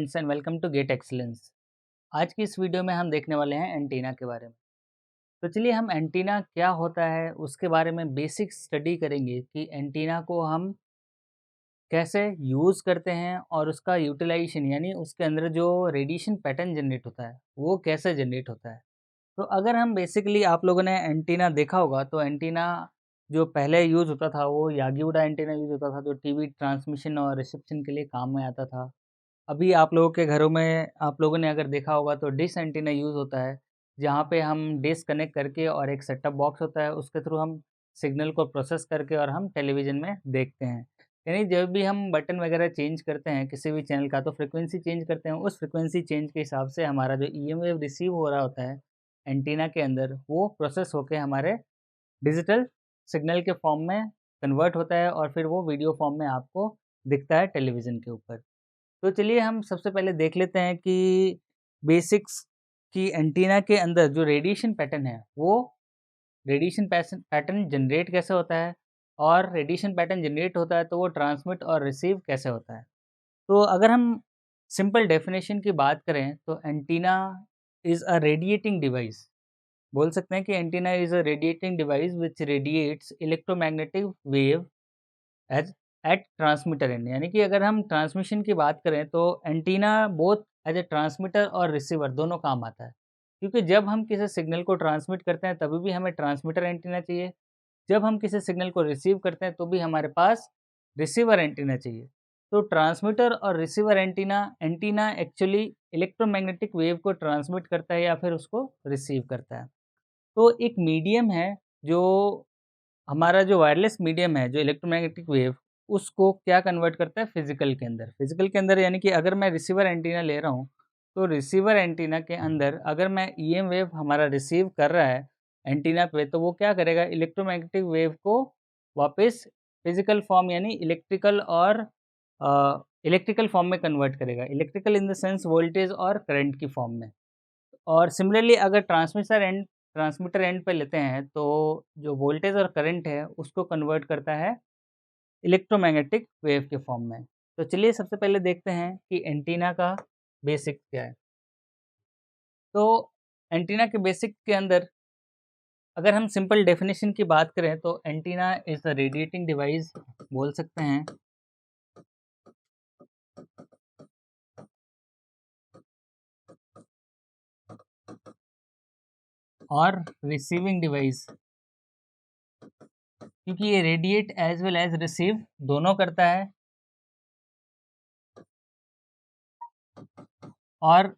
Friends and welcome to GATE excellence. आज की इस वीडियो में हम देखने वाले हैं एंटीना के बारे में। तो चलिए हम एंटीना क्या होता है उसके बारे में बेसिक स्टडी करेंगे कि एंटीना को हम कैसे यूज़ करते हैं और उसका यूटिलाइजेशन यानी उसके अंदर जो रेडिएशन पैटर्न जनरेट होता है वो कैसे जनरेट होता है। तो अगर हम बेसिकली आप लोगों ने एंटीना देखा होगा तो एंटीना जो पहले यूज़ होता था वो यागी उडा एंटीना यूज़ होता था जो टीवी ट्रांसमिशन और रिसेप्शन के लिए काम में आता था। अभी आप लोगों के घरों में आप लोगों ने अगर देखा होगा तो डिश एंटीना यूज़ होता है, जहाँ पे हम डिश कनेक्ट करके और एक सेट टॉप बॉक्स होता है, उसके थ्रू हम सिग्नल को प्रोसेस करके और हम टेलीविज़न में देखते हैं। यानी जब भी हम बटन वगैरह चेंज करते हैं किसी भी चैनल का तो फ्रीक्वेंसी चेंज करते हैं, उस फ्रीक्वेंसी चेंज के हिसाब से हमारा जो ईएम वेव रिसीव हो रहा होता है एंटीना के अंदर, वो प्रोसेस होके हमारे डिजिटल सिग्नल के फॉर्म में कन्वर्ट होता है और फिर वो वीडियो फॉर्म में आपको दिखता है टेलीविज़न के ऊपर। तो चलिए हम सबसे पहले देख लेते हैं कि बेसिक्स की एंटीना के अंदर जो रेडिएशन पैटर्न है वो रेडिएशन पैटर्न जनरेट कैसे होता है और रेडिएशन पैटर्न जनरेट होता है तो वो ट्रांसमिट और रिसीव कैसे होता है। तो अगर हम सिंपल डेफिनेशन की बात करें तो antenna is a radiating device. बोल सकते हैं कि antenna is a radiating device which radiates electromagnetic wave as at transmitter end. यानी कि अगर हम ट्रांसमिशन की बात करें तो antenna both as a transmitter और रिसीवर दोनों काम आता है, क्योंकि जब हम किसी सिग्नल को ट्रांसमिट करते हैं तभी भी हमें ट्रांसमीटर एंटीना चाहिए, जब हम किसी सिग्नल को रिसीव करते हैं तो भी हमारे पास रिसीवर एंटीना चाहिए। तो ट्रांसमीटर और receiver antenna antenna actually electromagnetic wave को ट्रांसमिट करता है या फिर उसको रिसीव करता है। तो एक मीडियम है जो हमारा जो वायरलेस मीडियम है, जो इलेक्ट्रोमैग्नेटिक वेव, उसको क्या कन्वर्ट करता है फिज़िकल के अंदर। फिज़िकल के अंदर यानी कि अगर मैं रिसीवर एंटीना ले रहा हूँ, तो रिसीवर एंटीना के अंदर अगर मैं ईएम वेव हमारा रिसीव कर रहा है एंटीना पे, तो वो क्या करेगा इलेक्ट्रोमैग्नेटिक वेव को वापस फिज़िकल फॉर्म यानी इलेक्ट्रिकल फॉर्म में कन्वर्ट करेगा। Electrical in the sense voltage और करंट की फॉर्म में। और सिमिलरली अगर ट्रांसमीटर एंड पे लेते हैं तो जो वोल्टेज और करंट है उसको कन्वर्ट करता है इलेक्ट्रोमैग्नेटिक वेव के फॉर्म में। तो चलिए सबसे पहले देखते हैं कि एंटीना का बेसिक क्या है। तो एंटीना के बेसिक के अंदर अगर हम सिंपल डेफिनेशन की बात करें तो antenna is a radiating device बोल सकते हैं, और रिसीविंग डिवाइस, क्योंकि ये radiate as well as receive दोनों करता है। और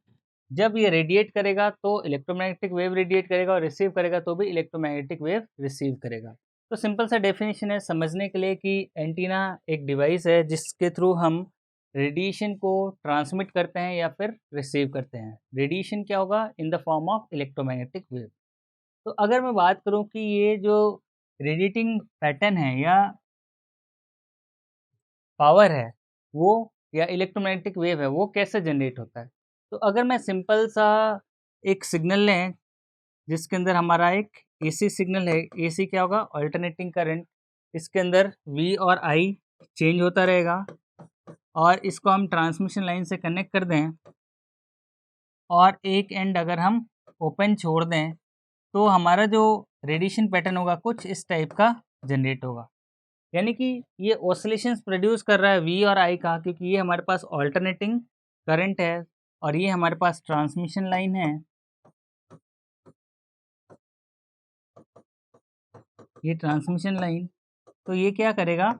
जब ये रेडिएट करेगा तो इलेक्ट्रोमैग्नेटिक वेव रेडिएट करेगा और रिसीव करेगा तो भी इलेक्ट्रोमैग्नेटिक वेव रिसीव करेगा। तो सिंपल सा डेफिनेशन है समझने के लिए कि एंटीना एक डिवाइस है जिसके थ्रू हम रेडिएशन को ट्रांसमिट करते हैं या फिर रिसीव करते हैं। रेडिएशन क्या होगा in the form of electromagnetic wave. तो अगर मैं बात करूं कि ये जो रेडिएटिंग पैटर्न है या पावर है वो या इलेक्ट्रोमैग्नेटिक वेव है वो कैसे जनरेट होता है। तो अगर मैं सिंपल सा एक सिग्नल लें जिसके अंदर हमारा एक एसी सिग्नल है, एसी क्या होगा अल्टरनेटिंग करंट, इसके अंदर वी और आई चेंज होता रहेगा और इसको हम ट्रांसमिशन लाइन से कनेक्ट कर दें और एक एंड अगर हम ओपन छोड़ दें तो हमारा जो रेडिएशन पैटर्न होगा कुछ इस टाइप का जनरेट होगा। यानी कि ये ऑसिलेशंस प्रोड्यूस कर रहा है वी और आई का, क्योंकि ये हमारे पास ऑल्टरनेटिंग करंट है और ये हमारे पास ट्रांसमिशन लाइन है। ये ट्रांसमिशन लाइन, तो ये क्या करेगा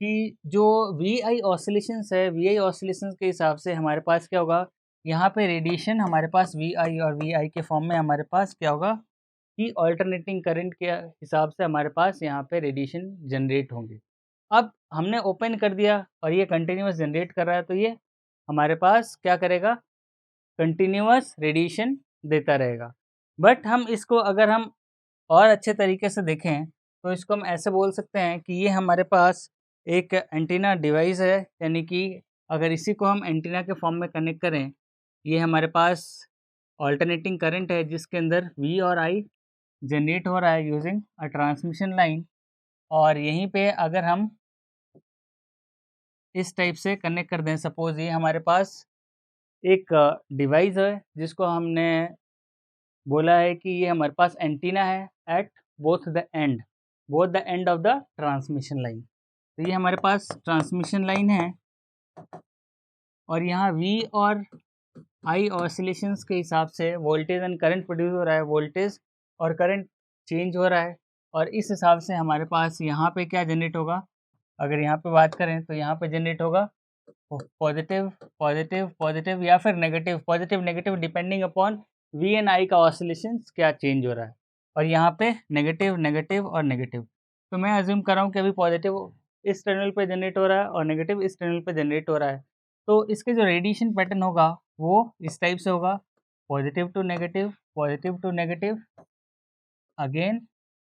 कि जो वी आई ऑसिलेशंस है, वी आई ऑसिलेशंस के हिसाब से हमारे पास क्या होगा, यहाँ पे रेडिएशन हमारे पास वी आई और वी आई के फॉर्म में हमारे पास क्या होगा कि ऑल्टरनेटिंग करंट के हिसाब से हमारे पास यहाँ पे रेडिएशन जनरेट होंगे। अब हमने ओपन कर दिया और ये कंटिन्यूअस जनरेट कर रहा है तो ये हमारे पास क्या करेगा कंटिन्यूअस रेडिएशन देता रहेगा। बट हम इसको अगर हम और अच्छे तरीके से देखें तो इसको हम ऐसे बोल सकते हैं कि ये हमारे पास एक एंटीना डिवाइस है, यानी कि अगर इसी को हम एंटीना के फॉर्म में कनेक्ट करें, ये हमारे पास ऑल्टरनेटिंग करंट है जिसके अंदर वी और आई जनरेट हो रहा है यूजिंग अ ट्रांसमिशन लाइन। और यहीं पे अगर हम इस टाइप से कनेक्ट कर दें, सपोज ये हमारे पास एक डिवाइस है जिसको हमने बोला है कि ये हमारे पास एंटीना है at both the end of the transmission line. तो ये हमारे पास ट्रांसमिशन लाइन है और यहाँ वी और आई ऑसिलेशंस के हिसाब से वोल्टेज एंड करंट प्रोड्यूस हो रहा है, वोल्टेज और करंट चेंज हो रहा है और इस हिसाब से हमारे पास यहाँ पे क्या जनरेट होगा। अगर यहाँ पे बात करें तो यहाँ पे जनरेट होगा पॉजिटिव पॉजिटिव पॉजिटिव या फिर negative positive negative depending upon V and I का ऑसिलेशंस क्या चेंज हो रहा है। और यहाँ पे नेगेटिव नेगेटिव और नेगेटिव, तो मैं अज्यूम कर रहा हूँ कि अभी पॉजिटिव इस टर्मिनल पे जनरेट हो रहा है और नेगेटिव इस टर्मिनल पे जनरेट हो रहा है। तो इसके जो रेडिएशन पैटर्न होगा वो इस टाइप से होगा, पॉजिटिव टू नेगेटिव अगेन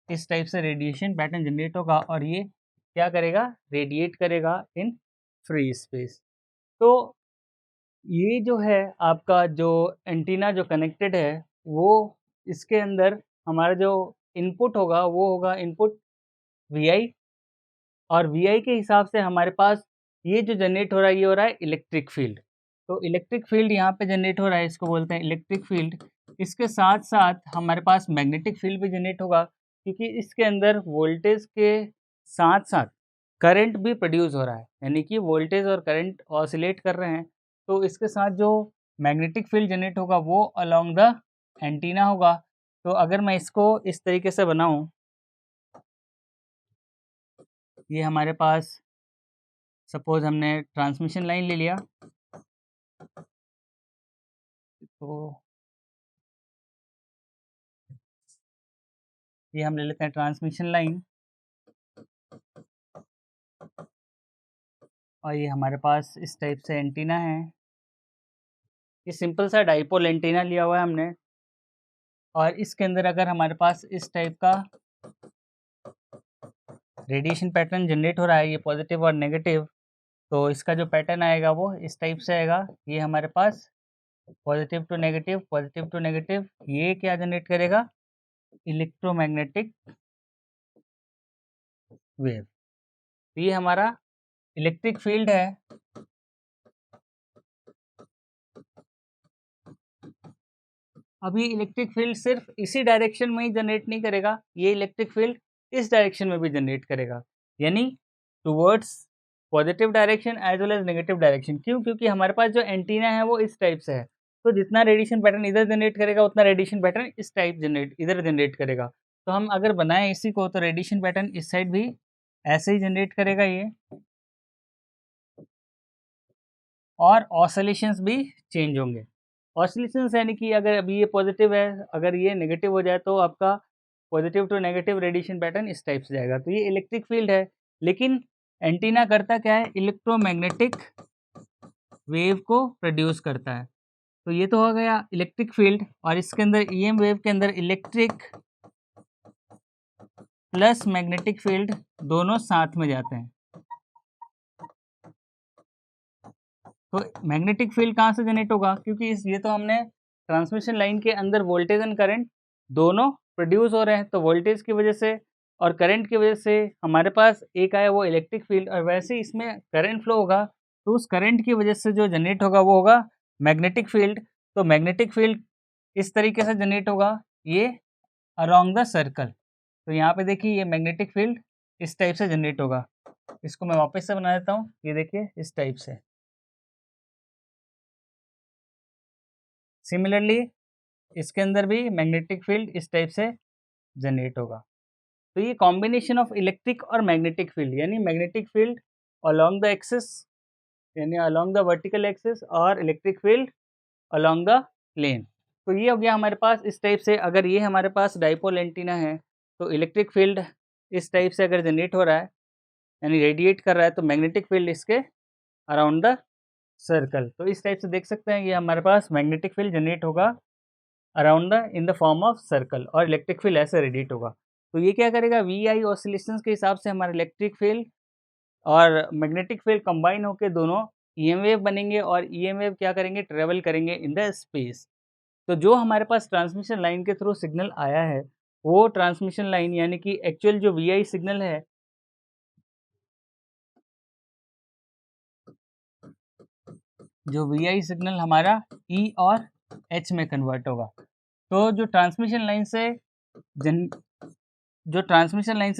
इस टाइप से रेडिएशन पैटर्न जनरेट होगा और ये क्या करेगा, रेडिएट करेगा इन फ्री स्पेस। तो ये जो है आपका जो एंटीना जो कनेक्टेड है वो इसके अंदर हमारा जो इनपुट होगा वो होगा इनपुट वी आई और वी आई के हिसाब से हमारे पास ये जो जनरेट हो रहा है ये हो रहा है इलेक्ट्रिक फील्ड। तो इलेक्ट्रिक फील्ड यहाँ पे जनरेट हो रहा है, इसको बोलते हैं इलेक्ट्रिक फील्ड। इसके साथ साथ हमारे पास मैग्नेटिक फील्ड भी जनरेट होगा क्योंकि इसके अंदर वोल्टेज के साथ साथ करंट भी प्रोड्यूस हो रहा है, यानी कि वोल्टेज और करंट ऑसिलेट कर रहे हैं। तो इसके साथ जो मैग्नेटिक फील्ड जनरेट होगा वो अलोंग द एंटीना होगा। तो अगर मैं इसको इस तरीके से बनाऊं, ये हमारे पास सपोज हमने ट्रांसमिशन लाइन ले लिया, तो ये हम ले लेते हैं ट्रांसमिशन लाइन और ये हमारे पास इस टाइप से एंटीना है। ये सिंपल सा डाइपोल एंटीना लिया हुआ है हमने और इसके अंदर अगर हमारे पास इस टाइप का रेडिएशन पैटर्न जनरेट हो रहा है, ये पॉजिटिव और नेगेटिव, तो इसका जो पैटर्न आएगा वो इस टाइप से आएगा। ये हमारे पास पॉजिटिव टू नेगेटिव, ये क्या जनरेट करेगा, इलेक्ट्रोमैग्नेटिक वेव। तो ये हमारा इलेक्ट्रिक फील्ड है। अब ये इलेक्ट्रिक फील्ड सिर्फ इसी डायरेक्शन में ही जनरेट नहीं करेगा, ये इलेक्ट्रिक फील्ड इस डायरेक्शन में भी जनरेट करेगा, यानी towards positive direction as well as negative direction. क्यों? क्योंकि हमारे पास जो एंटीना है वो इस टाइप से है, तो जितना रेडिएशन पैटर्न इधर जनरेट करेगा उतना रेडिएशन पैटर्न इस टाइप इधर जनरेट करेगा। तो हम अगर बनाएं इसी को तो रेडिएशन पैटर्न इस साइड भी ऐसे ही जनरेट करेगा ये, और ऑसिलेशंस भी चेंज होंगे। ऑसिलेशंस यानी कि अगर अभी ये पॉजिटिव है, अगर ये नेगेटिव हो जाए तो आपका positive to negative radiation pattern इस टाइप से जाएगा। तो ये इलेक्ट्रिक फील्ड है, लेकिन एंटीना करता क्या है, इलेक्ट्रोमैग्नेटिक वेव को प्रोड्यूस करता है। तो ये तो हो गया इलेक्ट्रिक फील्ड, और इसके अंदर ईएम वेव के अंदर इलेक्ट्रिक प्लस मैग्नेटिक फील्ड दोनों साथ में जाते हैं। तो मैग्नेटिक फील्ड कहाँ से जनरेट होगा, क्योंकि ये तो हमने ट्रांसमिशन लाइन के अंदर वोल्टेज एंड करंट दोनों प्रोड्यूस हो रहे हैं, तो वोल्टेज की वजह से और करंट की वजह से हमारे पास एक आया वो इलेक्ट्रिक फील्ड, और वैसे ही इसमें करंट फ्लो होगा तो उस करंट की वजह से जो जनरेट होगा वो होगा मैग्नेटिक फील्ड। तो मैग्नेटिक फील्ड इस तरीके से जनरेट होगा, ये अलोंग द सर्कल। तो यहाँ पे देखिए ये मैग्नेटिक फील्ड इस टाइप से जनरेट होगा। इसको मैं वापस से बना देता हूँ, ये देखिए इस टाइप से। सिमिलरली इसके अंदर भी मैग्नेटिक फील्ड इस टाइप से जनरेट होगा। तो ये कॉम्बिनेशन ऑफ इलेक्ट्रिक और मैग्नेटिक फील्ड, यानी magnetic field along the axis यानी अलोंग द वर्टिकल एक्सिस और electric field along the plane. तो ये हो गया हमारे पास इस टाइप से। अगर ये हमारे पास डाइपोल एंटीना है तो इलेक्ट्रिक फील्ड इस टाइप से अगर जनरेट हो रहा है यानी रेडिएट कर रहा है, तो मैग्नेटिक फील्ड इसके अराउंड द सर्कल। तो इस टाइप से देख सकते हैं ये हमारे पास मैग्नेटिक फील्ड जनरेट होगा around the in the form of circle, और इलेक्ट्रिक फील्ड ऐसे रेडिएट होगा। तो ये क्या करेगा, वी आई ऑसिलेशंस के हिसाब से हमारा इलेक्ट्रिक फील्ड और मैग्नेटिक फील्ड कंबाइन होकर दोनों ईएम वेव बनेंगे, और ईएम वेव क्या करेंगे, ट्रेवल करेंगे इन द स्पेस। तो जो हमारे पास ट्रांसमिशन लाइन के थ्रू सिग्नल आया है वो ट्रांसमिशन लाइन यानी कि एक्चुअल जो वी आई सिग्नल है, जो VI सिग्नल हमारा E और H में कन्वर्ट होगा। तो जो ट्रांसमिशन लाइन से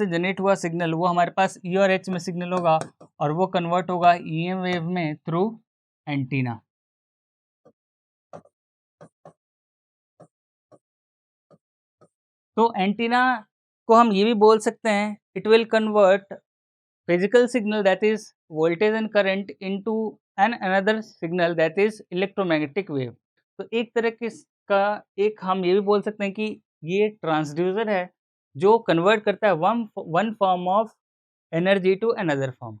जनरेट हुआ सिग्नल वो हमारे पास E और H में सिग्नल होगा और वो कन्वर्ट होगा EM वेव में थ्रू एंटीना। तो एंटीना को हम ये भी बोल सकते हैं, it will convert physical signal that is voltage and current into an another signal that is electromagnetic wave. तो एक तरह के का एक हम ये भी बोल सकते हैं कि ये ट्रांसड्यूसर है जो कन्वर्ट करता है one form of energy to another form.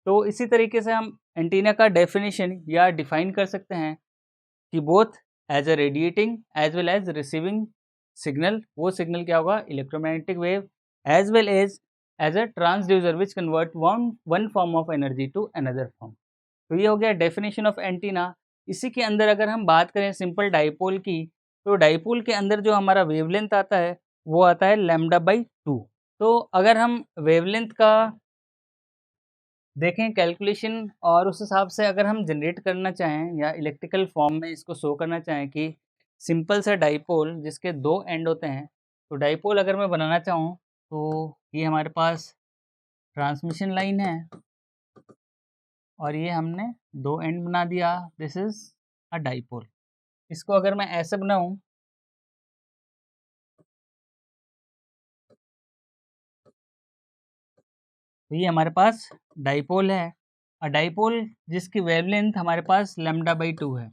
तो इसी तरीके से हम एंटीना का डेफिनेशन या डिफाइन कर सकते हैं कि both as a radiating as well as receiving signal, वो सिग्नल क्या होगा, electromagnetic wave, as well as a transducer which convert one form of energy to another form. तो ये हो गया डेफिनेशन ऑफ एंटीना। इसी के अंदर अगर हम बात करें सिंपल डाइपोल की, तो डाइपोल के अंदर जो हमारा वेवलेंथ आता है वो आता है λ/2। तो अगर हम वेवलेंथ का देखें कैलकुलेशन और उस हिसाब से अगर हम जनरेट करना चाहें या इलेक्ट्रिकल फॉर्म में इसको शो करना चाहें कि सिंपल सा डाइपोल जिसके दो एंड होते हैं, तो डाइपोल अगर मैं बनाना चाहूँ तो ये हमारे पास ट्रांसमिशन लाइन है और ये हमने दो एंड बना दिया, दिस इज अ डाइपोल। इसको अगर मैं ऐसे बनाऊं तो ये हमारे पास डाइपोल है और डाइपोल जिसकी वेवलेंथ हमारे पास λ/2 है।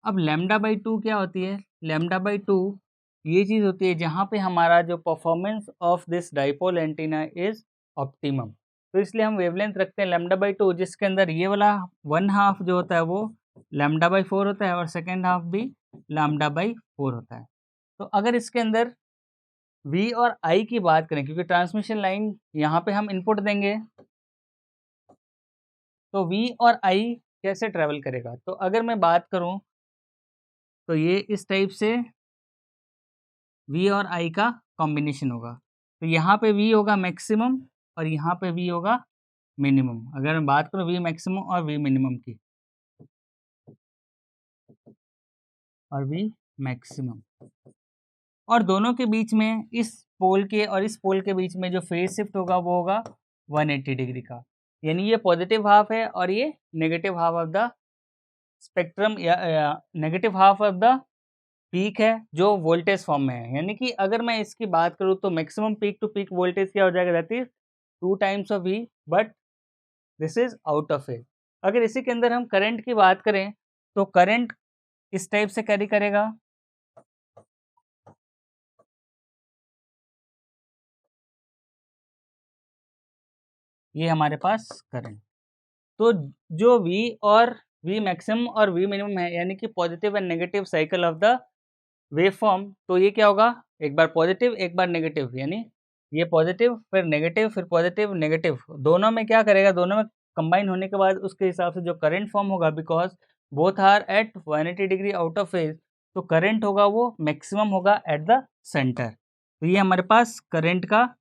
अब λ/2 क्या होती है? λ/2 ये चीज़ होती है जहाँ पे हमारा जो performance of this dipole antenna is optimum. तो इसलिए हम वेवलेंथ रखते हैं λ/2 जिसके अंदर ये वाला 1/2 जो होता है वो λ/4 होता है और सेकेंड हाफ भी λ/4 होता है। तो अगर इसके अंदर V और I की बात करें, क्योंकि ट्रांसमिशन लाइन यहाँ पे हम इनपुट देंगे, तो V और I कैसे ट्रेवल करेगा? तो अगर मैं बात करूँ तो ये इस टाइप से V और I का कॉम्बिनेशन होगा। तो यहाँ पे V होगा मैक्सिमम और यहाँ पे V होगा मिनिमम। अगर मैं बात करूँ V मैक्सिमम और V मिनिमम की और V मैक्सिमम, और दोनों के बीच में इस पोल के और इस पोल के बीच में जो फेज शिफ्ट होगा वो होगा 180 डिग्री का। यानी ये पॉजिटिव हाफ है और ये negative half of the spectrum या negative half of the peak है जो वोल्टेज फॉर्म में है। यानी कि अगर मैं इसकी बात करूँ तो maximum peak to peak voltage क्या हो जाएगा, that is 2 times of V, but this is out of phase. अगर इसी के अंदर हम करंट की बात करें तो करंट इस टाइप से कैरी करेगा, ये हमारे पास करंट। तो जो V मैक्सिमम और V मिनिमम है यानी कि positive and negative cycle of the wave form, तो ये क्या होगा, एक बार पॉजिटिव एक बार नेगेटिव, यानी ये पॉजिटिव फिर नेगेटिव फिर पॉजिटिव नेगेटिव, दोनों में क्या करेगा, दोनों में कंबाइन होने के बाद उसके हिसाब से जो करंट फॉर्म होगा, because both are at 180 degree out of phase, तो करंट होगा वो मैक्सिमम होगा एट द सेंटर। तो ये हमारे पास करंट का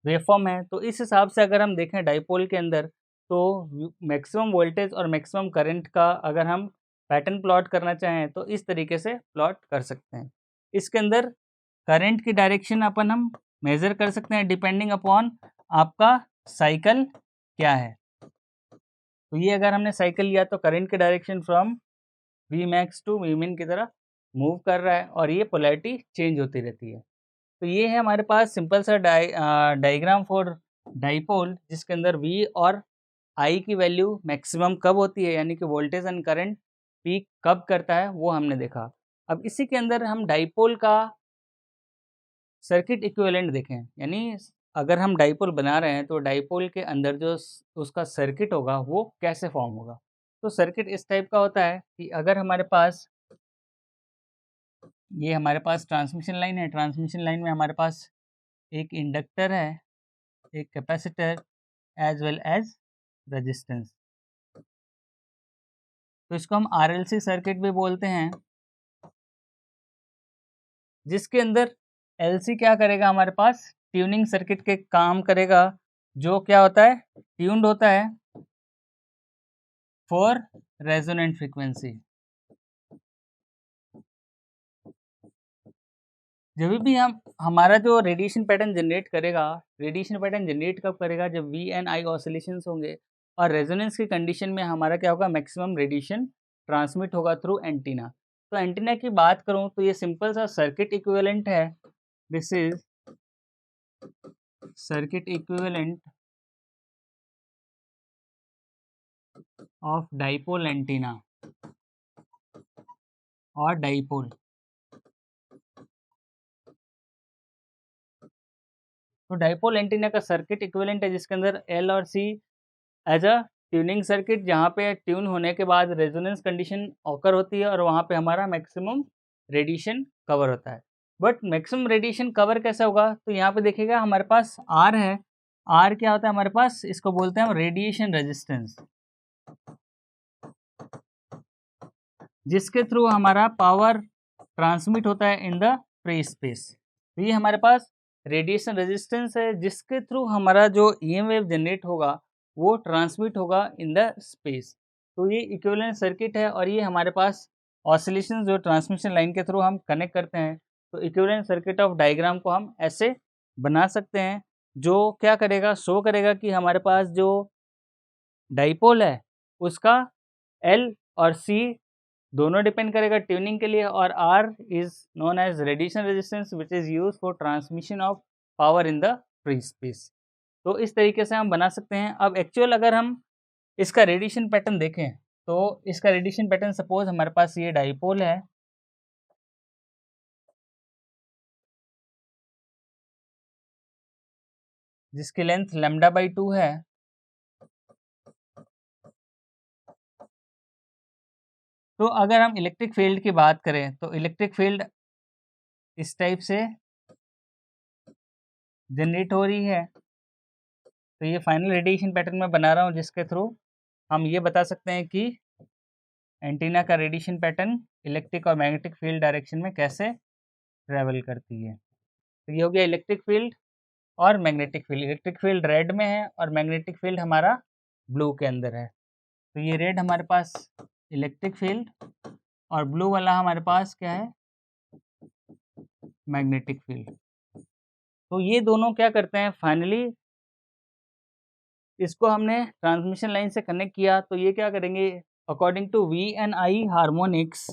वेवफॉर्म है। तो इस हिसाब से अगर हम देखें डाइपोल के अंदर, तो मैक्सिमम वोल्टेज और मैक्सिमम करंट का अगर हम पैटर्न प्लॉट करना चाहें तो इस तरीके से प्लॉट कर सकते हैं। इसके अंदर करंट की डायरेक्शन अपन हम मेज़र कर सकते हैं डिपेंडिंग अपॉन आपका साइकिल क्या है। तो ये अगर हमने साइकिल लिया तो करंट की direction from V max to V min की तरह मूव कर रहा है और ये पोलैरिटी चेंज होती रहती है। तो ये है हमारे पास सिंपल सा डायग्राम फॉर डाइपोल जिसके अंदर V और I की वैल्यू मैक्सिमम कब होती है, यानी कि वोल्टेज एंड करंट पीक कब करता है, वो हमने देखा। अब इसी के अंदर हम डाइपोल का सर्किट इक्विवेलेंट देखें, यानी अगर हम डाइपोल बना रहे हैं तो डाइपोल के अंदर जो उसका सर्किट होगा वो कैसे फॉर्म होगा। तो सर्किट इस टाइप का होता है कि अगर हमारे पास ये हमारे पास ट्रांसमिशन लाइन है, ट्रांसमिशन लाइन में हमारे पास एक इंडक्टर है, एक capacitor as well as resistance, तो इसको हम RLC सर्किट भी बोलते हैं, जिसके अंदर LC क्या करेगा, हमारे पास ट्यूनिंग सर्किट के काम करेगा, जो क्या होता है, ट्यून्ड होता है फॉर रेजोनेंट फ्रीक्वेंसी। जब भी हम हमारा जो रेडिएशन पैटर्न जनरेट करेगा, रेडिएशन पैटर्न जनरेट कब करेगा? जब वी एंड आई ऑसिलेशंस होंगे और रेजोनेंस की कंडीशन में हमारा क्या होगा? मैक्सिमम रेडिएशन ट्रांसमिट होगा थ्रू एंटीना। तो एंटीना की बात करूं तो ये सिंपल सा सर्किट इक्विवेलेंट है। This is circuit equivalent of dipole antenna और डाइपोल। तो डाइपोल एंटीना का सर्किट इक्विवेलेंट है जिसके अंदर एल और सी एज अ ट्यूनिंग सर्किट, जहाँ पे ट्यून होने के बाद रेजोनेंस कंडीशन ऑकर होती है और वहाँ पे हमारा मैक्सिमम रेडिएशन कवर होता है। बट मैक्सिमम रेडिएशन कवर कैसे होगा? तो यहाँ पे देखिएगा हमारे पास आर है। आर क्या होता है हमारे पास? इसको बोलते हैं हम रेडिएशन रेजिस्टेंस, जिसके थ्रू हमारा पावर ट्रांसमिट होता है इन द फ्री स्पेस। तो ये हमारे पास रेडिएशन रेजिस्टेंस है जिसके थ्रू हमारा जो ईएम वेव जनरेट होगा वो ट्रांसमिट होगा इन द स्पेस। तो ये इक्विवेलेंट सर्किट है और ये हमारे पास ऑसिलेशन जो ट्रांसमिशन लाइन के थ्रू हम कनेक्ट करते हैं। तो इक्विवेलेंट सर्किट ऑफ डायग्राम को हम ऐसे बना सकते हैं, जो क्या करेगा? शो करेगा कि हमारे पास जो डाइपोल है उसका एल और सी दोनों डिपेंड करेगा ट्यूनिंग के लिए, और R is known as radiation resistance which is use for transmission of power in the free space. तो इस तरीके से हम बना सकते हैं। अब एक्चुअल अगर हम इसका रेडिएशन पैटर्न देखें तो इसका रेडिएशन पैटर्न, सपोज हमारे पास ये डाइपोल है, जिसकी लेंथ λ/2 है। तो अगर हम इलेक्ट्रिक फील्ड की बात करें तो इलेक्ट्रिक फील्ड इस टाइप से जनरेट हो रही है। तो ये फाइनल रेडिएशन पैटर्न मैं बना रहा हूँ जिसके थ्रू हम ये बता सकते हैं कि एंटीना का रेडिएशन पैटर्न इलेक्ट्रिक और मैग्नेटिक फील्ड डायरेक्शन में कैसे ट्रेवल करती है। तो ये हो गया इलेक्ट्रिक फील्ड और magnetic field. Electric field red में है और मैग्नेटिक फील्ड हमारा ब्लू के अंदर है। तो ये रेड हमारे पास इलेक्ट्रिक फील्ड और ब्लू वाला हमारे पास क्या है? Magnetic field. तो ये दोनों क्या करते हैं? फाइनली इसको हमने ट्रांसमिशन लाइन से कनेक्ट किया तो ये क्या करेंगे? According to V and I harmonics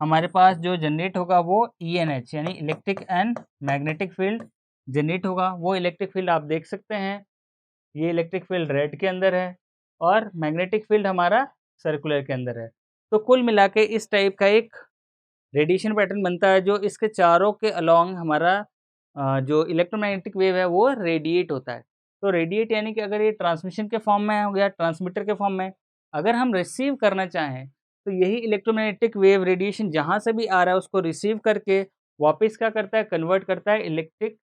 हमारे पास जो जनरेट होगा वो ई एन एच यानी electric and magnetic field generate होगा। वो इलेक्ट्रिक फील्ड आप देख सकते हैं, ये इलेक्ट्रिक फील्ड रेड के अंदर है और मैग्नेटिक फील्ड हमारा सर्कुलर के अंदर है। तो कुल मिला के इस टाइप का एक रेडिएशन पैटर्न बनता है जो इसके चारों के अलॉन्ग हमारा जो इलेक्ट्रोमैग्नेटिक वेव है वो रेडिएट होता है। तो रेडिएट यानी कि अगर ये ट्रांसमिशन के फॉर्म में हो गया, ट्रांसमीटर के फॉर्म में, अगर हम रिसीव करना चाहें तो यही इलेक्ट्रोमैग्नेटिक वेव रेडिएशन जहाँ से भी आ रहा है उसको रिसीव करके वापस क्या करता है? कन्वर्ट करता है इलेक्ट्रिक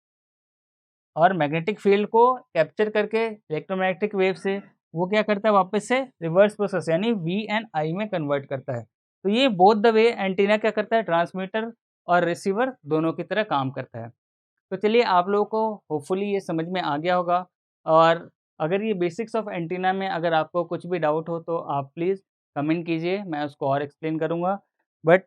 और मैग्नेटिक फील्ड को कैप्चर करके इलेक्ट्रोमैग्नेटिक वेव से वो क्या करता है? वापस से रिवर्स प्रोसेस यानी वी एंड आई में कन्वर्ट करता है। तो ये बोथ द वे एंटीना क्या करता है? ट्रांसमीटर और रिसीवर दोनों की तरह काम करता है। तो चलिए आप लोगों को होपफुली ये समझ में आ गया होगा, और अगर ये बेसिक्स ऑफ एंटीना में अगर आपको कुछ भी डाउट हो तो आप प्लीज़ कमेंट कीजिए, मैं उसको और एक्सप्लेन करूँगा। बट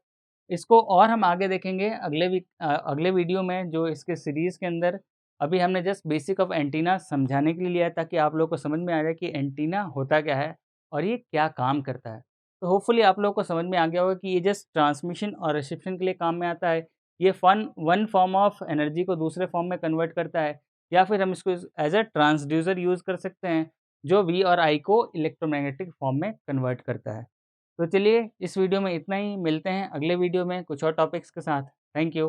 इसको और हम आगे देखेंगे अगले वीडियो में, जो इसके सीरीज़ के अंदर अभी हमने जस्ट बेसिक ऑफ एंटीना समझाने के लिए लिया है ताकि आप लोगों को समझ में आ जाए कि एंटीना होता क्या है और ये क्या काम करता है। तो होपफुली आप लोगों को समझ में आ गया होगा कि ये जस्ट ट्रांसमिशन और रिसेप्शन के लिए काम में आता है। ये वन फॉर्म ऑफ एनर्जी को दूसरे फॉर्म में कन्वर्ट करता है, या फिर हम इसको एज अ ट्रांसड्यूसर यूज़ कर सकते हैं जो वी और आई को इलेक्ट्रोमैग्नेटिक फॉर्म में कन्वर्ट करता है। तो चलिए इस वीडियो में इतना ही, मिलते हैं अगले वीडियो में कुछ और टॉपिक्स के साथ। Thank you.